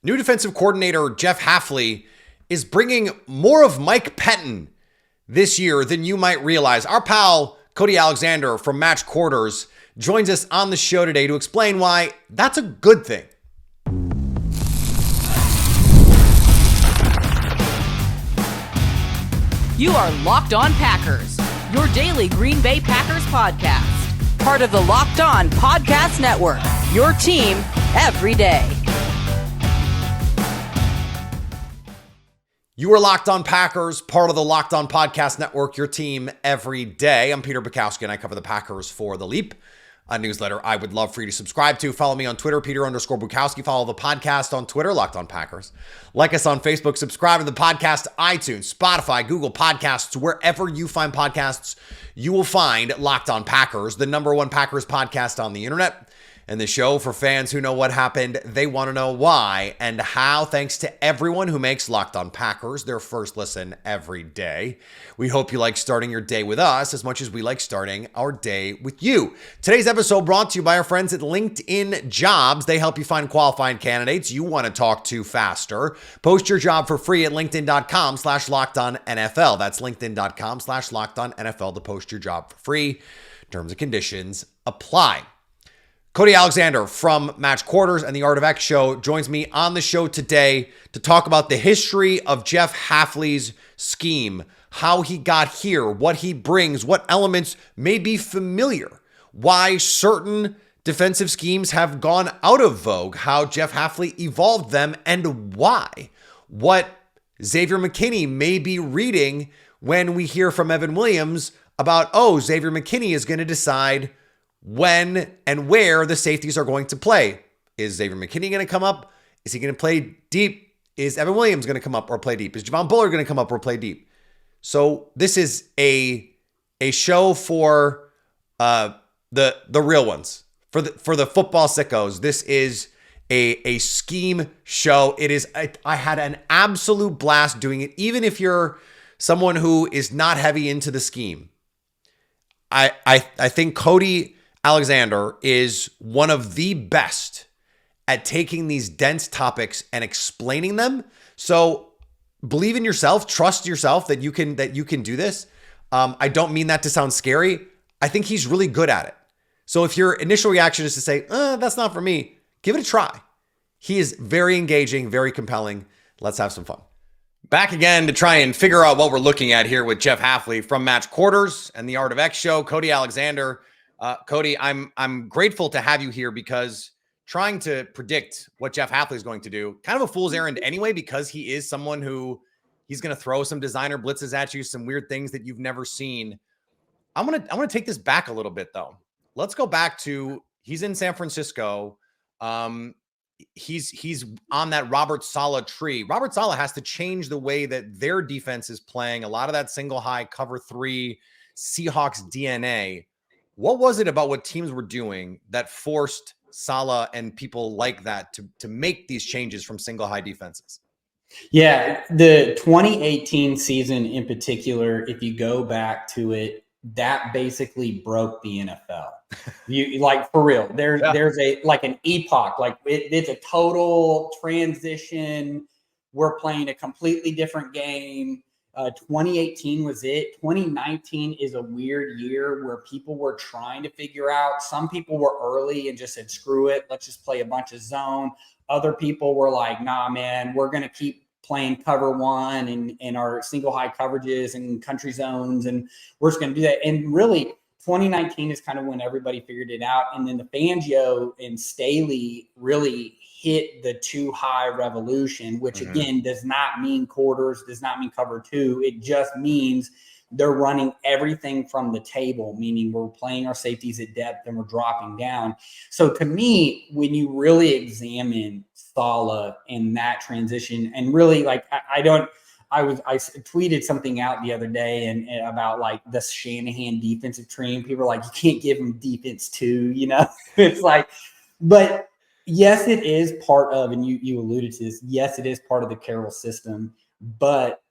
New defensive coordinator Jeff Hafley is bringing more of Mike Pettine this year than you might realize. Our pal Cody Alexander from Match Quarters joins us on the show today to explain why that's a good thing. You are Locked On Packers, your daily Green Bay Packers podcast. Part of the Locked On Podcast Network, your team every day. You are Locked On Packers, part of the Locked On Podcast Network, your team every day. I'm Peter Bukowski, and I cover the Packers for The Leap, a newsletter I would love for you to subscribe to. Follow me on Twitter, Peter_Bukowski. Follow the podcast on Twitter, Locked On Packers. Like us on Facebook. Subscribe to the podcast, iTunes, Spotify, Google Podcasts. Wherever you find podcasts, you will find Locked On Packers, the number one Packers podcast on the internet. And the show for fans who know what happened, they want to know why and how, thanks to everyone who makes Locked On Packers their first listen every day. We hope you like starting your day with us as much as we like starting our day with you. Today's episode brought to you by our friends at LinkedIn Jobs. They help you find qualified candidates you want to talk to faster. Post your job for free at linkedin.com/LockedOnNFL. That's linkedin.com/LockedOnNFL to post your job for free. Terms and conditions apply. Cody Alexander from Match Quarters and the Art of X Show joins me on the show today to talk about the history of Jeff Hafley's scheme, how he got here, what he brings, what elements may be familiar, why certain defensive schemes have gone out of vogue, how Jeff Hafley evolved them, and why. What Xavier McKinney may be reading when we hear from Evan Williams about, Xavier McKinney is going to decide when and where the safeties are going to play. Is Xavier McKinney going to come up? Is he going to play deep? Is Evan Williams going to come up or play deep? Is Javon Bullard going to come up or play deep? So this is a show for the real ones, for the football sickos. This is a scheme show. It is. I had an absolute blast doing it, even if you're someone who is not heavy into the scheme. I think Cody Alexander is one of the best at taking these dense topics and explaining them. So believe in yourself, trust yourself that you can do this. I don't mean that to sound scary. I think he's really good at it. So if your initial reaction is to say, that's not for me, give it a try. He is very engaging, very compelling. Let's have some fun. Back again to try and figure out what we're looking at here with Jeff Hafley from Match Quarters and the Art of X Show, Cody Alexander. Cody, I'm grateful to have you here because trying to predict what Jeff Hafley is going to do, kind of a fool's errand anyway, because he is someone who he's going to throw some designer blitzes at you, some weird things that you've never seen. I'm going to take this back a little bit though. Let's go back to, he's in San Francisco. He's on that Robert Saleh tree. Robert Saleh has to change the way that their defense is playing. A lot of that single high cover three Seahawks DNA. What was it about what teams were doing that forced Saleh and people like that to make these changes from single high defenses? Yeah, the 2018 season in particular, if you go back to it, that basically broke the NFL. You like for real. There's an epoch, like it's a total transition. We're playing a completely different game. 2018 was it. 2019 is a weird year where people were trying to figure out. Some people were early and just said, screw it, let's just play a bunch of zone. Other people were like, nah, man, we're going to keep playing cover one and our single high coverages and country zones. And we're just going to do that. And really, 2019 is kind of when everybody figured it out. And then the Fangio and Staley really hit the too high revolution, which again does not mean quarters, does not mean cover two. It just means they're running everything from the table, meaning we're playing our safeties at depth and we're dropping down. So to me, when you really examine Saleh and that transition, and really like I tweeted something out the other day and about like the Shanahan defensive tree. People are like, you can't give him defense too, it's like, but yes, it is part of, and you alluded to this, yes, it is part of the Carroll system, but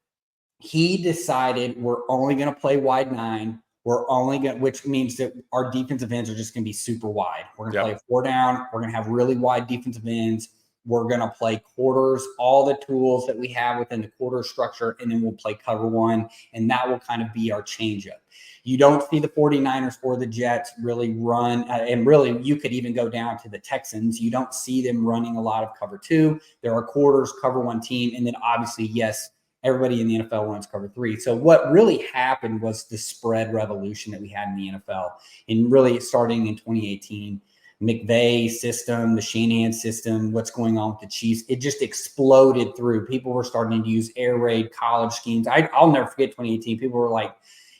he decided we're only going to play wide nine. We're only going to, which means that our defensive ends are just going to be super wide. We're going to play a four down. We're going to have really wide defensive ends. we're going to play quarters, all the tools that we have within the quarter structure, and then we'll play cover one, and that will kind of be our changeup. You don't see the 49ers or the Jets really run, and really you could even go down to the Texans. You don't see them running a lot of cover two. There are quarters, cover one team, and then obviously, yes, everybody in the NFL runs cover three. So what really happened was the spread revolution that we had in the NFL, and really starting in 2018. McVay system, the Shanahan system, what's going on with the Chiefs, it just exploded through. People were starting to use air raid college schemes. I'll never forget 2018. People were like,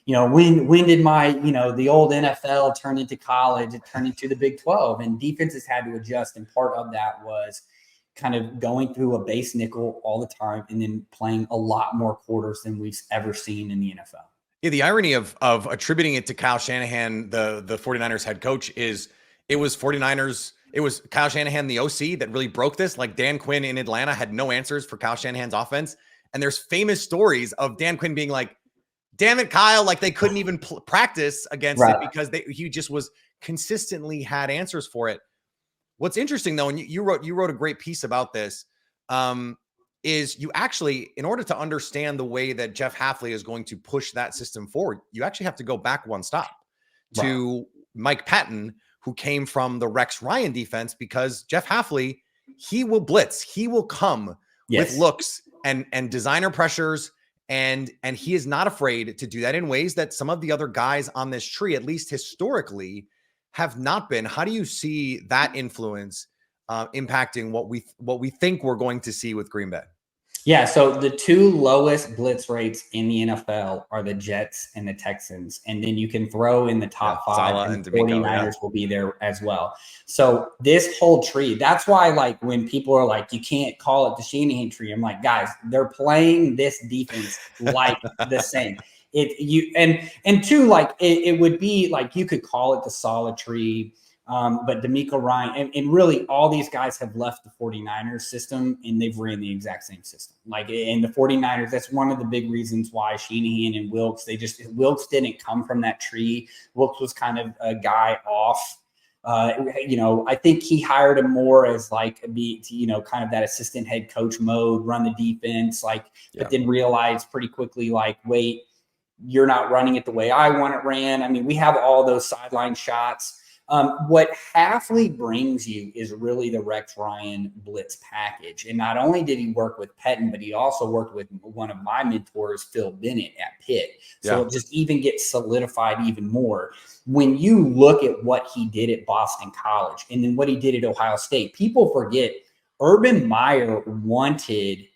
when did my, the old NFL turn into college? It turned into the Big 12, and defenses had to adjust. And part of that was kind of going through a base nickel all the time and then playing a lot more quarters than we've ever seen in the NFL. Yeah, the irony of attributing it to Kyle Shanahan, the 49ers head coach, is it was Kyle Shanahan, the OC, that really broke this. Like Dan Quinn in Atlanta had no answers for Kyle Shanahan's offense. And there's famous stories of Dan Quinn being like, damn it, Kyle, like they couldn't even practice against it because he just was consistently had answers for it. What's interesting though, and you wrote a great piece about this, is you actually, in order to understand the way that Jeff Hafley is going to push that system forward, you actually have to go back one stop to Mike Pettine, who came from the Rex Ryan defense, because Jeff Hafley, he will blitz. He will come with looks and designer pressures. And he is not afraid to do that in ways that some of the other guys on this tree, at least historically, have not been. How do you see that influence impacting what we think we're going to see with Green Bay? Yeah, so the two lowest blitz rates in the NFL are the Jets and the Texans. And then you can throw in the top five, and the 49ers will be there as well. So this whole tree, that's why, like, when people are like, you can't call it the Shanahan tree, I'm like, guys, they're playing this defense like the same. And two, like, it would be like, you could call it the solid tree. But D'Amico Ryan and really all these guys have left the 49ers system and they've ran the exact same system. Like in the 49ers, that's one of the big reasons why Shanahan and Wilks, Wilks didn't come from that tree. Wilks was kind of a guy off. I think he hired him more as like kind of that assistant head coach mode, run the defense, but then realized pretty quickly, like, wait, you're not running it the way I want it ran. I mean, we have all those sideline shots. What Hafley brings you is really the Rex Ryan blitz package. And not only did he work with Pettine, but he also worked with one of my mentors, Phil Bennett at Pitt. So it just even gets solidified even more. When you look at what he did at Boston College and then what he did at Ohio State, people forget Urban Meyer wanted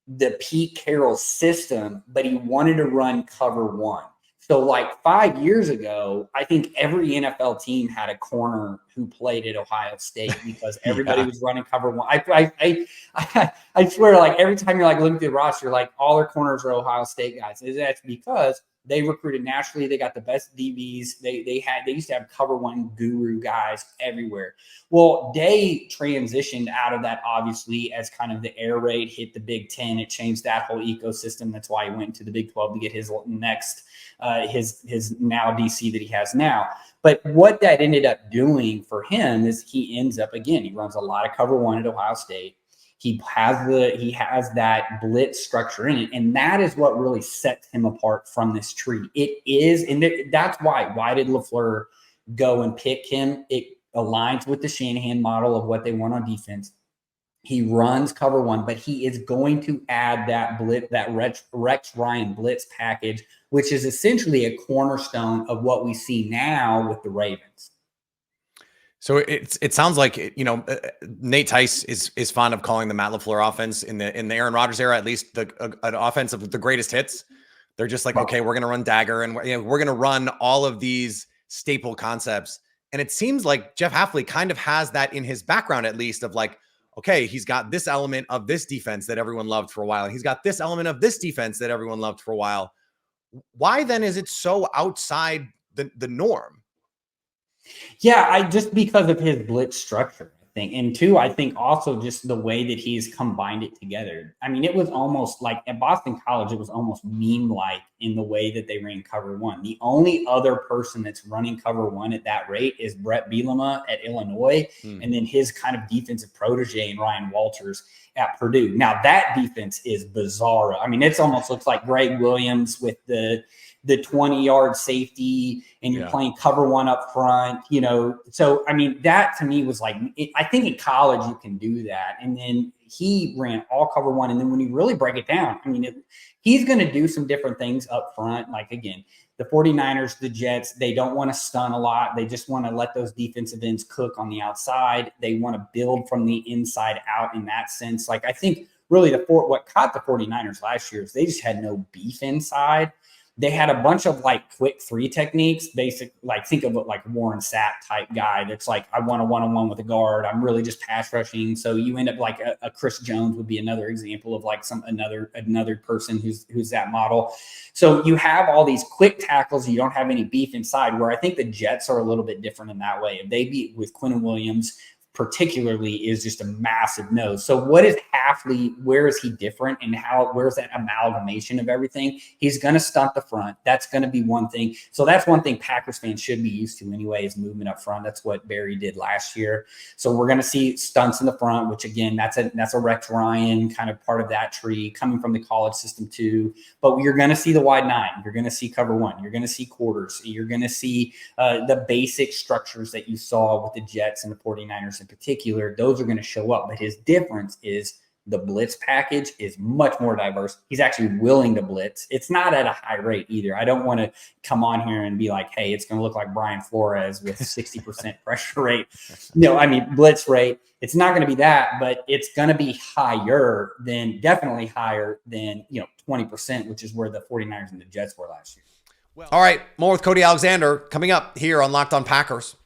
the Pete Carroll system, but he wanted to run cover one. So like 5 years ago, I think every NFL team had a corner who played at Ohio State because everybody was running cover one. I swear, like every time you're like looking at the roster, like all their corners are Ohio State guys. And that's because they recruited nationally. They got the best DBs. They used to have cover one guru guys everywhere. Well, they transitioned out of that, obviously, as kind of the air raid hit the Big Ten. It changed that whole ecosystem. That's why he went to the Big 12 to get his next his now DC that he has now. But what that ended up doing for him is he ends up, again, he runs a lot of cover one at Ohio State. He has that blitz structure in it, and that is what really sets him apart from this tree. It is, and that's why did LaFleur go and pick him? It aligns with the Shanahan model of what they want on defense. He runs cover one, but he is going to add that blitz, that Rex Ryan blitz package, which is essentially a cornerstone of what we see now with the Ravens. So it sounds like, Nate Tice is fond of calling the Matt LaFleur offense in the Aaron Rodgers era, at least an offense of the greatest hits. They're just like, okay, we're going to run dagger and we're going to run all of these staple concepts. And it seems like Jeff Hafley kind of has that in his background, at least, of like, okay, he's got this element of this defense that everyone loved for a while. He's got this element of this defense that everyone loved for a while. Why then is it so outside the norm? Yeah, just because of his blitz structure, I think. And two, I think also just the way that he's combined it together. I mean, it was almost like at Boston College, it was almost meme-like in the way that they ran cover one. The only other person that's running cover one at that rate is Brett Bielema at Illinois, and then his kind of defensive protege and Ryan Walters at Purdue. Now that defense is bizarre. I mean, it almost looks like Greg Williams with the 20-yard safety, and you're playing cover one up front, So, I mean, that to me was like, I think in college you can do that. And then he ran all cover one. And then when you really break it down, I mean, he's going to do some different things up front. Like, again, the 49ers, the Jets, they don't want to stun a lot. They just want to let those defensive ends cook on the outside. They want to build from the inside out in that sense. Like, I think really what caught the 49ers last year is they just had no beef inside. They had a bunch of like quick three techniques, like think of it like Warren Sapp type guy. That's like, I want a one-on-one with a guard. I'm really just pass rushing. So you end up like a Chris Jones would be another example of like another person who's that model. So you have all these quick tackles. You don't have any beef inside, where I think the Jets are a little bit different in that way. If they beat with Quinnen Williams, particularly, is just a massive nose. So what is Hafley? Where is he different, and where's that amalgamation of everything? He's going to stunt the front. That's going to be one thing. So that's one thing Packers fans should be used to anyway, is movement up front. That's what Barry did last year. So we're going to see stunts in the front, which again, that's a Rex Ryan kind of part of that tree coming from the college system too. But you're going to see the wide nine. You're going to see cover one. You're going to see quarters. You're going to see the basic structures that you saw with the Jets and the 49ers in particular. Those are going to show up. But his difference is the blitz package is much more diverse. He's actually willing to blitz. It's not at a high rate either. I don't want to come on here and be like, hey, it's going to look like Brian Flores with 60% pressure rate. Blitz rate. It's not going to be that, but it's going to be definitely higher than 20%, which is where the 49ers and the Jets were last year. Well, all right, more with Cody Alexander coming up here on Locked On Packers.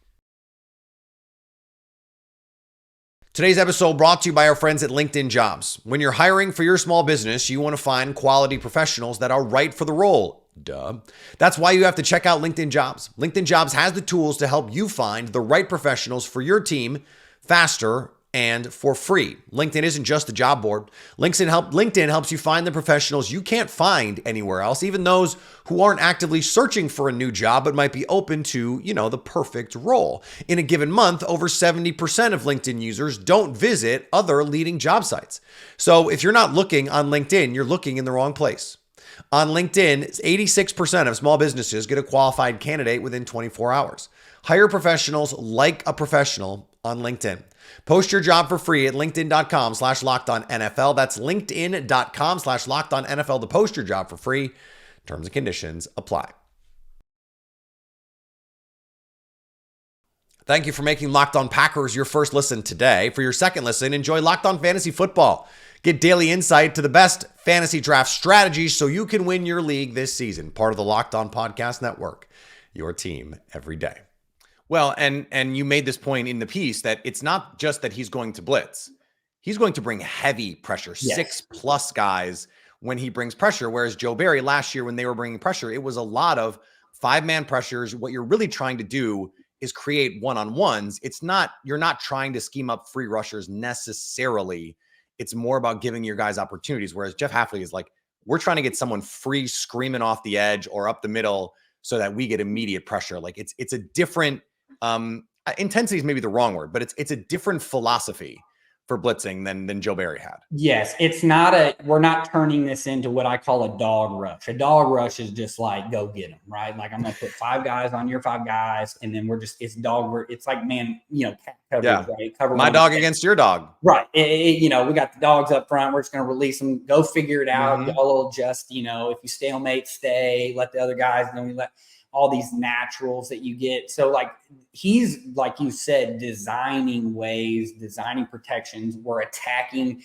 Today's episode brought to you by our friends at LinkedIn Jobs. When you're hiring for your small business, you want to find quality professionals that are right for the role. Duh. That's why you have to check out LinkedIn Jobs. LinkedIn Jobs has the tools to help you find the right professionals for your team faster and for free. LinkedIn isn't just a job board. LinkedIn helps you find the professionals you can't find anywhere else, even those who aren't actively searching for a new job but might be open to, the perfect role. In a given month, over 70% of LinkedIn users don't visit other leading job sites. So if you're not looking on LinkedIn, you're looking in the wrong place. On LinkedIn, 86% of small businesses get a qualified candidate within 24 hours. Hire professionals like a professional on LinkedIn. Post your job for free at linkedin.com/lockedonnfl. That's linkedin.com/lockedonnfl to post your job for free. Terms and conditions apply. Thank you for making Locked On Packers your first listen today. For your second listen, enjoy Locked On Fantasy Football. Get daily insight to the best fantasy draft strategies so you can win your league this season. Part of the Locked On Podcast Network, your team every day. Well, and you made this point in the piece that it's not just that he's going to blitz. He's going to bring heavy pressure, 6+ guys when he brings pressure. Whereas Joe Barry last year, when they were bringing pressure, it was a lot of 5-man pressures. What you're really trying to do is create one-on-ones. You're not trying to scheme up free rushers necessarily. It's more about giving your guys opportunities. Whereas Jeff Hafley is like, we're trying to get someone free screaming off the edge or up the middle so that we get immediate pressure. Like it's a different, intensity is maybe the wrong word, but it's a different philosophy for blitzing than Joe Barry had. Yes. We're not turning this into what I call a dog rush. A dog rush is just like, go get them, right? Like I'm going to put 5 guys on your 5 guys. And then it's dog. It's like, cat coverage, right? Cover my dog against your dog. Right. We got the dogs up front. We're just going to release them. Go figure it out. Mm-hmm. Y'all will just, if you stalemate, stay, let the other guys, and then we let all these naturals that you get. So like he's, like you said, designing ways, designing protections. We're attacking,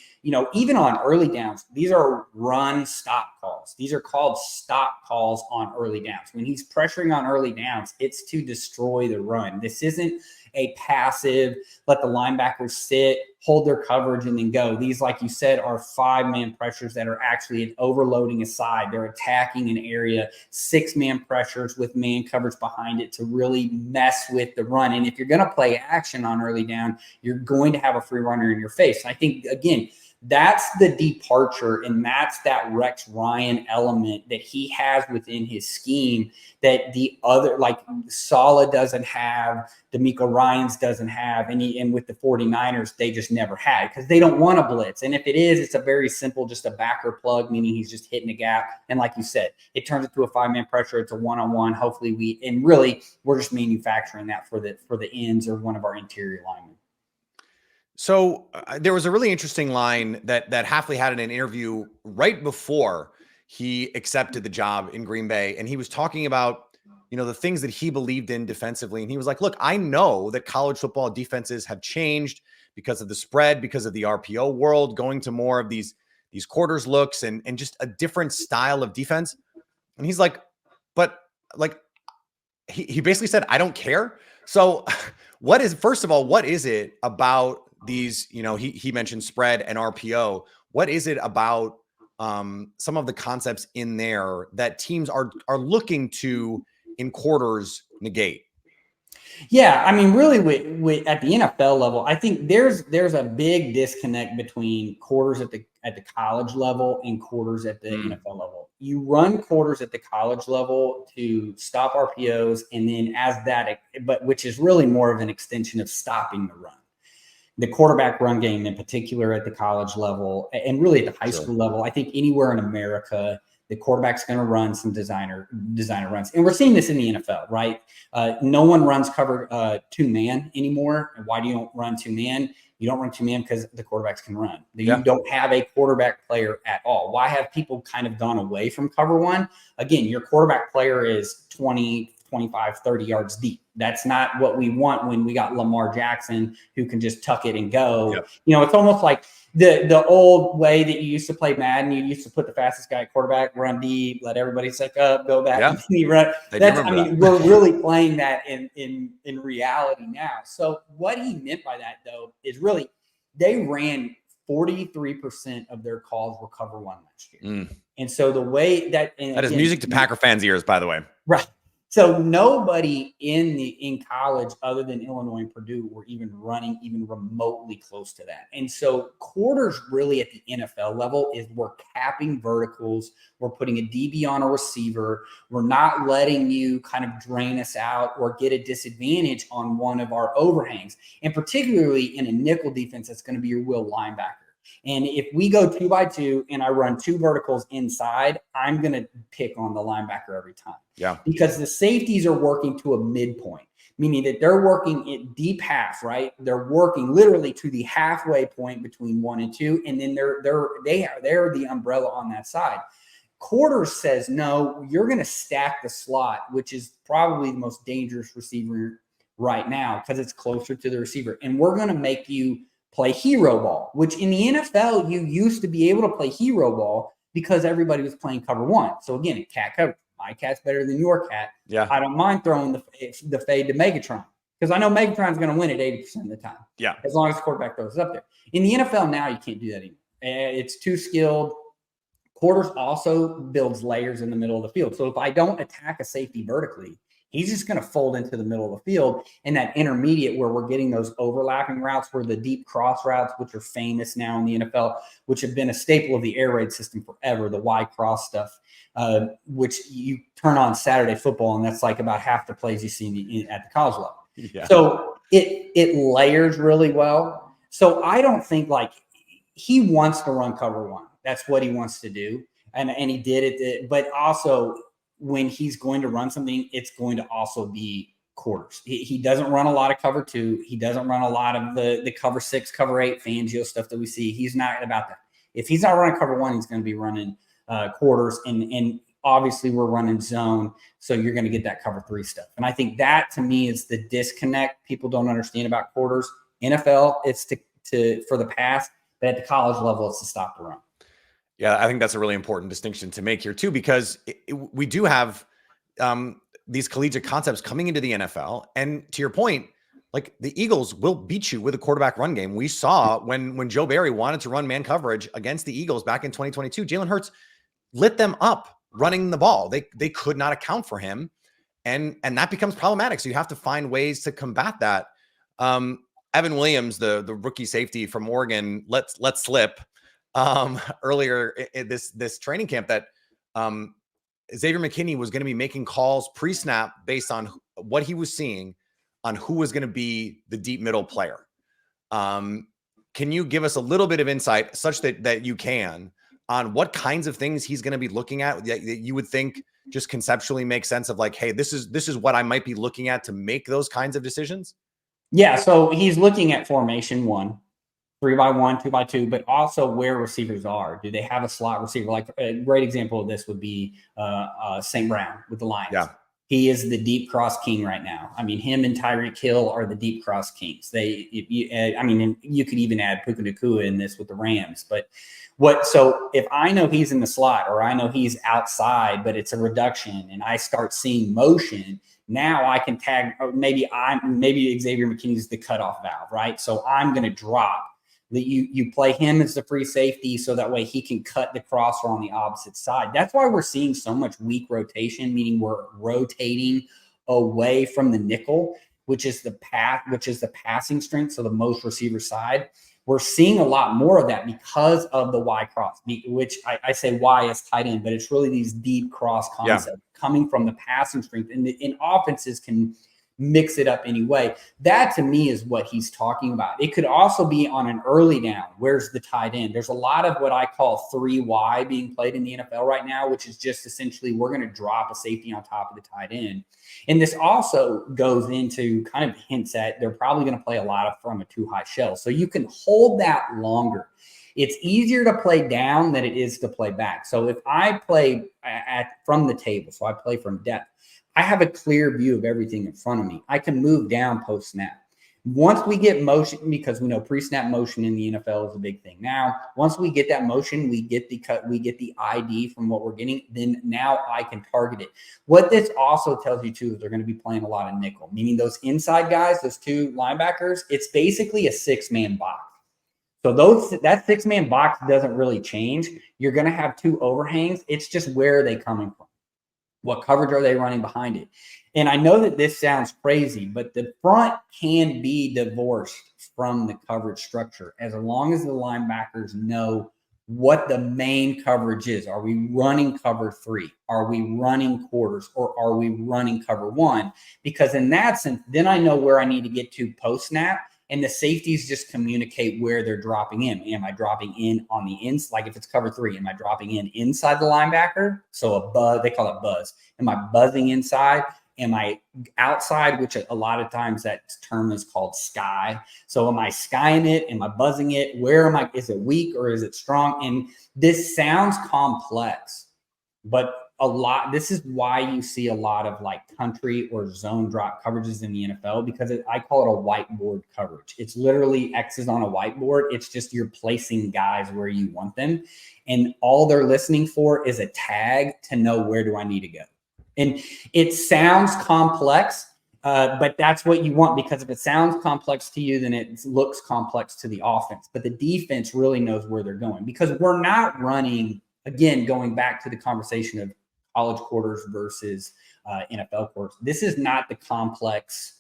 even on early downs. These are run stop calls. These are called stop calls on early downs. When he's pressuring on early downs, it's to destroy the run. This isn't a passive, let the linebackers sit, hold their coverage, and then go. These, like you said, are 5-man pressures that are actually overloading a side. They're attacking an area, 6-man pressures with man coverage behind it to really mess with the run. And if you're going to play action on early down, you're going to have a free runner in your face. I think, again, That's the departure, and that's that Rex Ryan element that he has within his scheme that the other, like Saleh doesn't have, D'Amico Ryans doesn't have, and with the 49ers, they just never had, because they don't want to blitz. And if it is, it's a very simple, just a backer plug, meaning he's just hitting a gap. And like you said, it turns into a 5-man pressure. It's a one-on-one. Hopefully we're just manufacturing that for the ends or one of our interior linemen. So there was a really interesting line that Hafley had in an interview right before he accepted the job in Green Bay. And he was talking about, the things that he believed in defensively. And he was like, look, I know that college football defenses have changed because of the spread, because of the RPO world, going to more of these quarters looks and just a different style of defense. And he's like, but like, he basically said, I don't care. So first of all, what is it about these, he mentioned spread and RPO. What is it about some of the concepts in there that teams are looking to in quarters negate? Yeah, I mean, really, with at the NFL level, I think there's a big disconnect between quarters at the college level and quarters at the NFL level. You run quarters at the college level to stop RPOs, and then which is really more of an extension of stopping the run. The quarterback run game in particular at the college level and really at the high school level, I think anywhere in America, the quarterback's going to run some designer runs. And we're seeing this in the NFL, right? No one runs cover 2-man anymore. And why do you don't run 2-man? You don't run 2-man because the quarterbacks can run. You don't have a quarterback player at all. Why have people kind of gone away from cover 1? Again, your quarterback player is 20, 25, 30 yards deep. That's not what we want when we got Lamar Jackson who can just tuck it and go. Yep. It's almost like the old way that you used to play Madden. You used to put the fastest guy at quarterback, run deep, let everybody suck up, go back, and you run. We're really playing that in reality now. So what he meant by that, though, is really they ran 43% of their calls were cover 1 last year. And so the way that is music to Packer fans' ears, by the way. Right. So nobody in college other than Illinois and Purdue were even running even remotely close to that. And so quarters really at the NFL level is we're capping verticals. We're putting a DB on a receiver. We're not letting you kind of drain us out or get a disadvantage on one of our overhangs. And particularly in a nickel defense, that's going to be your will linebacker. And if we go 2-by-2 and I run 2 verticals inside, I'm going to pick on the linebacker every time. Yeah. Because the safeties are working to a midpoint, meaning that they're working in deep half, right? They're working literally to the halfway point between 1 and 2. And then they're the umbrella on that side. Quarters says, no, you're going to stack the slot, which is probably the most dangerous receiver right now because it's closer to the receiver. And we're going to make you play hero ball, which in the NFL, you used to be able to play hero ball because everybody was playing cover 1. So again, cat coverage. My cat's better than your cat. Yeah. I don't mind throwing the fade to Megatron because I know Megatron's going to win it 80% of the time. Yeah. As long as the quarterback throws it up there. In the NFL now, you can't do that anymore. It's too skilled. Quarters also builds layers in the middle of the field. So if I don't attack a safety vertically, he's just going to fold into the middle of the field. And that intermediate where we're getting those overlapping routes, where the deep cross routes, which are famous now in the NFL, which have been a staple of the air raid system forever, the Y cross stuff, which you turn on Saturday football, and that's like about half the plays you see at the college level. Yeah. So it layers really well. So I don't think like he wants to run cover 1. That's what he wants to do. And he did it. But also, when he's going to run something, it's going to also be quarters. He doesn't run a lot of cover 2. He doesn't run a lot of the cover 6, cover 8 Fangio stuff that we see. He's not about that. If he's not running cover 1, he's going to be running quarters. And obviously we're running zone. So you're going to get that cover 3 stuff. And I think that to me is the disconnect people don't understand about quarters. NFL, it's for the pass, but at the college level, it's to stop the run. Yeah, I think that's a really important distinction to make here too, because we do have these collegiate concepts coming into the NFL. And to your point, like the Eagles will beat you with a quarterback run game. We saw when Joe Barry wanted to run man coverage against the Eagles back in 2022, Jalen Hurts lit them up running the ball. They could not account for him. And that becomes problematic. So you have to find ways to combat that. Evan Williams, the rookie safety from Oregon, let slip earlier in this training camp that Xavier McKinney was going to be making calls pre-snap based on what he was seeing on who was going to be the deep middle player. Can you give us a little bit of insight, such that you can, on what kinds of things he's going to be looking at that you would think just conceptually make sense of, like, hey, this is what I might be looking at to make those kinds of decisions? Yeah, so he's looking at formation 1, 3-by-1, 2-by-2, but also where receivers are. Do they have a slot receiver? Like a great example of this would be St. Brown with the Lions. Yeah. He is the deep cross king right now. I mean, him and Tyreek Hill are the deep cross kings. You could even add Puka Nacua in this with the Rams. But so if I know he's in the slot, or I know he's outside, but it's a reduction, and I start seeing motion, now I can tag, or maybe Xavier McKinney's the cutoff valve, right? So I'm going to drop that you play him as the free safety, so that way he can cut the crosser on the opposite side. That's why we're seeing so much weak rotation, meaning we're rotating away from the nickel, which is the passing strength, so the most receiver side. We're seeing a lot more of that because of the Y cross, which I say Y is tight end, but it's really these deep cross concepts coming from the passing strength, and offenses can mix it up anyway. That to me is what he's talking about. It could also be on an early down. Where's the tight end? There's a lot of what I call 3Y being played in the NFL right now, which is just essentially we're going to drop a safety on top of the tight end. And this also goes into kind of hints at they're probably going to play a lot from a too high shell. So you can hold that longer. It's easier to play down than it is to play back. So if I play from the table, so I play from depth, I have a clear view of everything in front of me. I can move down post snap. Once we get motion, because we know pre-snap motion in the NFL is a big thing. Now, once we get that motion, we get the ID from what we're getting, then now I can target it. What this also tells you too is they're going to be playing a lot of nickel, meaning those inside guys, those 2 linebackers, it's basically a 6-man box. So that 6-man box doesn't really change. You're going to have 2 overhangs. It's just where are they coming from? What coverage are they running behind it? And I know that this sounds crazy, but the front can be divorced from the coverage structure as long as the linebackers know what the main coverage is. Are we running cover 3? Are we running quarters? Or are we running cover 1? Because in that sense, then I know where I need to get to post snap. And the safeties just communicate where they're dropping in. Am I dropping in on the inside? Like if it's cover 3, am I dropping in inside the linebacker? So a buzz, they call it buzz. Am I buzzing inside? Am I outside, which a lot of times that term is called sky. So am I skying it? Am I buzzing it? Where am I? Is it weak or is it strong? And this sounds complex, but this is why you see a lot of like country or zone drop coverages in the NFL, because I call it a whiteboard coverage. It's literally X's on a whiteboard. It's just you're placing guys where you want them. And all they're listening for is a tag to know where do I need to go. And it sounds complex, but that's what you want, because if it sounds complex to you, then it looks complex to the offense. But the defense really knows where they're going, because we're not running, again, going back to the conversation of college quarters versus NFL quarters. This is not the complex.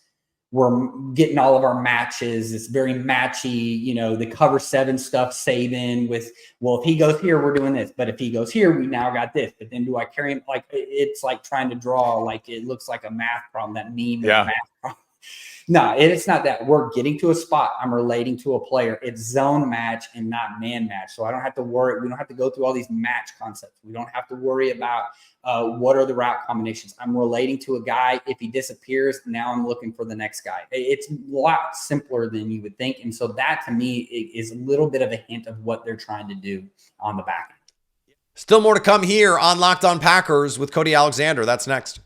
We're getting all of our matches. It's very matchy, the cover 7 stuff, Saban with, well, if he goes here, we're doing this. But if he goes here, we now got this. But then do I carry him? Like, it's like trying to draw, like it looks like a math problem, that meme. Yeah. Math problem. No, it's not that. We're getting to a spot. I'm relating to a player. It's zone match and not man match. So I don't have to worry. We don't have to go through all these match concepts. We don't have to worry about what are the route combinations. I'm relating to a guy. If he disappears, now I'm looking for the next guy. It's a lot simpler than you would think. And so that to me is a little bit of a hint of what they're trying to do on the back end. Still more to come here on Locked On Packers with Cody Alexander. That's next.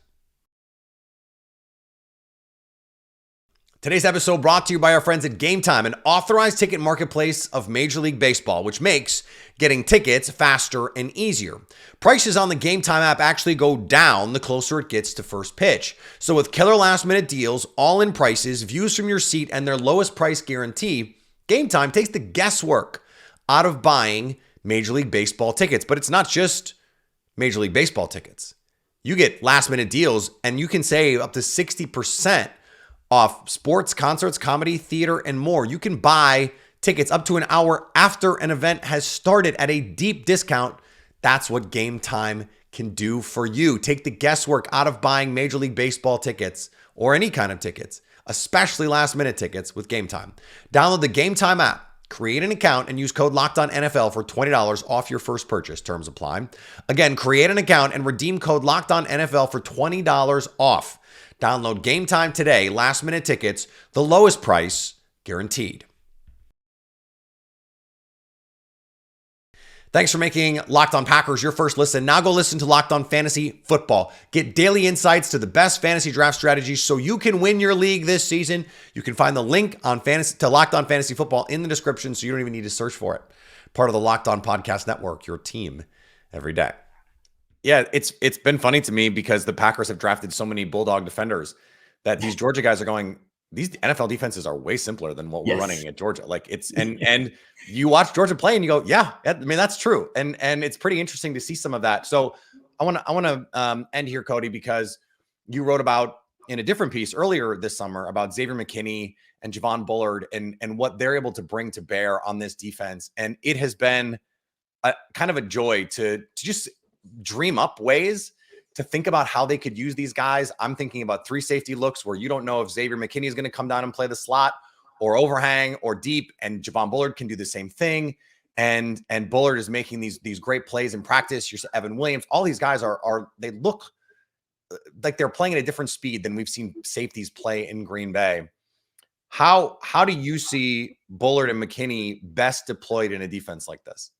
Today's episode brought to you by our friends at Game Time, an authorized ticket marketplace of Major League Baseball, which makes getting tickets faster and easier. Prices on the Game Time app actually go down the closer it gets to first pitch. So with killer last-minute deals, all-in prices, views from your seat, and their lowest price guarantee, Game Time takes the guesswork out of buying Major League Baseball tickets. But it's not just Major League Baseball tickets. You get last-minute deals, and you can save up to 60% off sports, concerts, comedy, theater, and more. You can buy tickets up to an hour after an event has started at a deep discount. That's what Game Time can do for you. Take the guesswork out of buying Major League Baseball tickets or any kind of tickets, especially last-minute tickets with Game Time. Download the Game Time app, create an account, and use code LOCKEDONNFL for $20 off your first purchase. Terms apply. Again, create an account and redeem code LOCKEDONNFL for $20 off. Download Game Time today. Last-minute tickets, the lowest price guaranteed. Thanks for making Locked On Packers your first listen. Now go listen to Locked On Fantasy Football. Get daily insights to the best fantasy draft strategies so you can win your league this season. You can find the link to Locked On Fantasy Football in the description, so you don't even need to search for it. Part of the Locked On Podcast Network, your team every day. Yeah, it's been funny to me because the Packers have drafted so many Bulldog defenders that these Georgia guys are going, these NFL defenses are way simpler than what we're running at Georgia. Like it's, and you watch Georgia play and you go, yeah, I mean, that's true. And it's pretty interesting to see some of that. So I want to end here, Cody, because you wrote about in a different piece earlier this summer about Xavier McKinney and Javon Bullard and what they're able to bring to bear on this defense. And it has been a kind of a joy to just dream up ways to think about how they could use these guys. I'm thinking about 3 safety looks where you don't know if Xavier McKinney is going to come down and play the slot or overhang or deep, and Javon Bullard can do the same thing. And Bullard is making these great plays in practice. You're Evan Williams. All these guys they look like they're playing at a different speed than we've seen safeties play in Green Bay. How do you see Bullard and McKinney best deployed in a defense like this?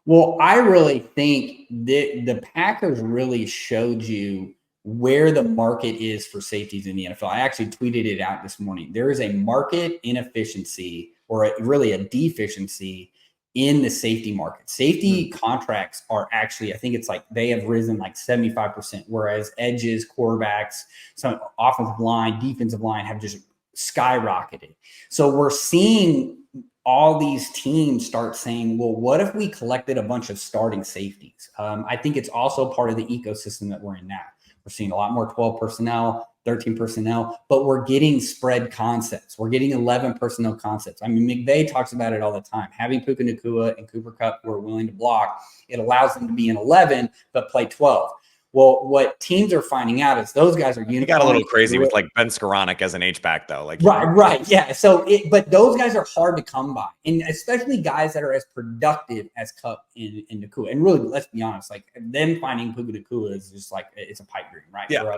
Well, I really think that the Packers really showed you where the market is for safeties in the NFL. I actually tweeted it out this morning. There is a market inefficiency or really a deficiency in the safety market. Safety contracts are actually, I think it's like they have risen like 75%, whereas edges, quarterbacks, some offensive line, defensive line have just skyrocketed. So we're seeing all these teams start saying, well, what if we collected a bunch of starting safeties? I think it's also part of the ecosystem that we're in now. We're seeing a lot more 12 personnel, 13 personnel, but we're getting spread concepts. We're getting 11 personnel concepts. I mean, McVay talks about it all the time. Having Puka Nacua and Cooper Kupp who are willing to block, it allows them to be in 11, but play 12. Well, what teams are finding out is those guys are unicorn. He got a little crazy with like Ben Skoranek as an H-back though. Like right, yeah. So, but those guys are hard to come by, and especially guys that are as productive as Kupp and Nacua. And really, let's be honest, like them finding Puka Nacua is just like it's a pipe dream, right? Yeah.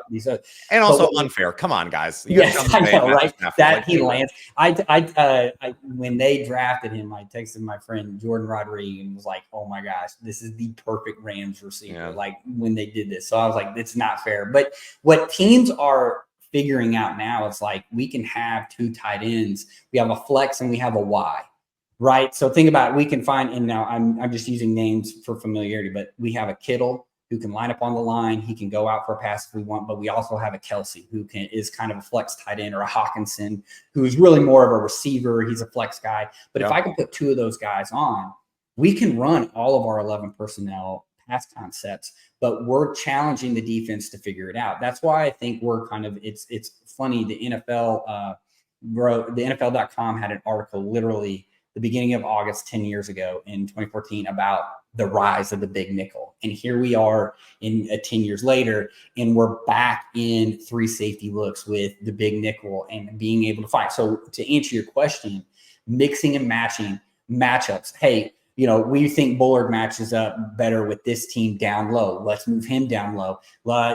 And also unfair. Come on, guys. Yes, I know, right? That he lands. I when they drafted him, I texted my friend Jordan Rodriguez and was like, "Oh my gosh, this is the perfect Rams receiver." Yeah. Like when they did this. So I was like, it's not fair. But what teams are figuring out now is like we can have 2 tight ends. We have a flex and we have a Y, right? So think about it. We can find, and now I'm just using names for familiarity, but we have a Kittle who can line up on the line. He can go out for a pass if we want, but we also have a Kelsey who is kind of a flex tight end, or a Hawkinson who's really more of a receiver. He's a flex guy. But if I can put 2 of those guys on, we can run all of our 11 personnel pass concepts, but we're challenging the defense to figure it out. That's why I think we're kind of, it's funny. The NFL wrote, the NFL.com had an article literally the beginning of August 10 years ago in 2014 about the rise of the big nickel. And here we are in 10 years later, and we're back in 3 safety looks with the big nickel and being able to find. So to answer your question, mixing and matching matchups. Hey, you know, we think Bullard matches up better with this team down low. Let's move him down low.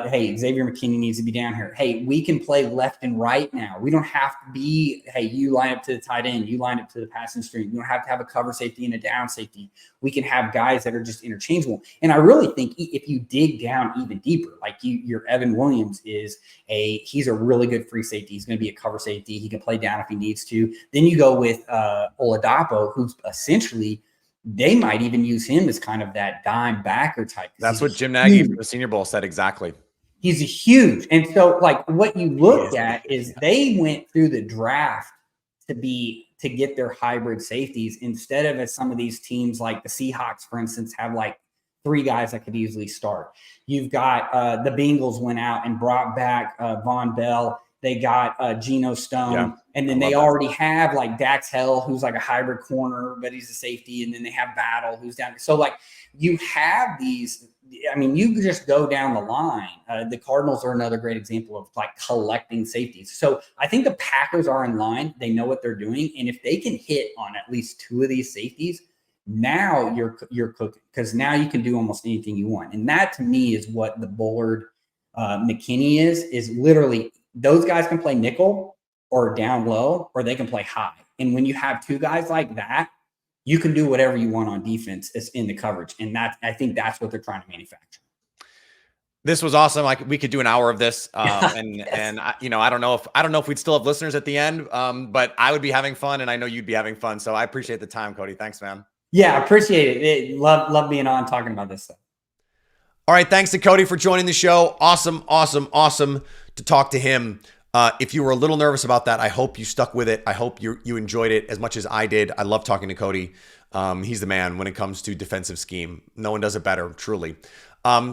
Hey, Xavier McKinney needs to be down here. Hey, we can play left and right now. We don't have to be, hey, you line up to the tight end, you line up to the passing stream. You don't have to have a cover safety and a down safety. We can have guys that are just interchangeable. And I really think if you dig down even deeper, like your Evan Williams he's a really good free safety. He's going to be a cover safety. He can play down if he needs to. Then you go with Oladapo, who's essentially, they might even use him as kind of that dime backer type. That's what Jim Nagy from the Senior Bowl said exactly. He's a huge. And so like what you look at is they went through the draft to get their hybrid safeties instead of, as some of these teams like the Seahawks, for instance, have like 3 guys that could easily start. You've got the Bengals went out and brought back Von Bell They got Geno Stone. Yeah, and then they already have like Dax Hell, who's like a hybrid corner, but he's a safety. And then they have Battle, who's down. So like you have these. I mean, you just go down the line. The Cardinals are another great example of like collecting safeties. So I think the Packers are in line. They know what they're doing. And if they can hit on at least 2 of these safeties, now you're cooking, because now you can do almost anything you want. And that to me is what the Bullard McKinney is literally those guys can play nickel or down low, or they can play high. And when you have 2 guys like that, you can do whatever you want on defense in the coverage. And I think that's what they're trying to manufacture. This was awesome. Like we could do an hour of this. And I don't know if we'd still have listeners at the end, but I would be having fun and I know you'd be having fun. So I appreciate the time, Cody. Thanks, man. Yeah, appreciate it. Love being on talking about this stuff. All right. Thanks to Cody for joining the show. Awesome to talk to him. If you were a little nervous about that, I hope you stuck with it. I hope you enjoyed it as much as I did. I love talking to Cody. He's the man when it comes to defensive scheme. No one does it better, truly.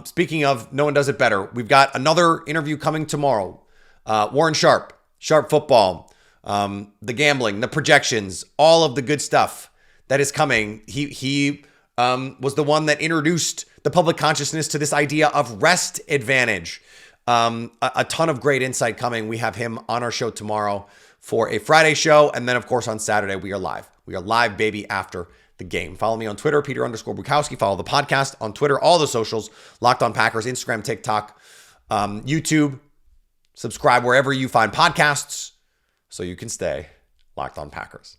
Speaking of no one does it better, we've got another interview coming tomorrow. Warren Sharp Football, the gambling, the projections, all of the good stuff that is coming. He was the one that introduced the public consciousness to this idea of rest advantage. A ton of great insight coming. We have him on our show tomorrow for a Friday show. And then, of course, on Saturday, we are live. We are live, baby, after the game. Follow me on Twitter, Peter_Bukowski. Follow the podcast on Twitter, all the socials, Locked On Packers, Instagram, TikTok, YouTube. Subscribe wherever you find podcasts so you can stay Locked On Packers.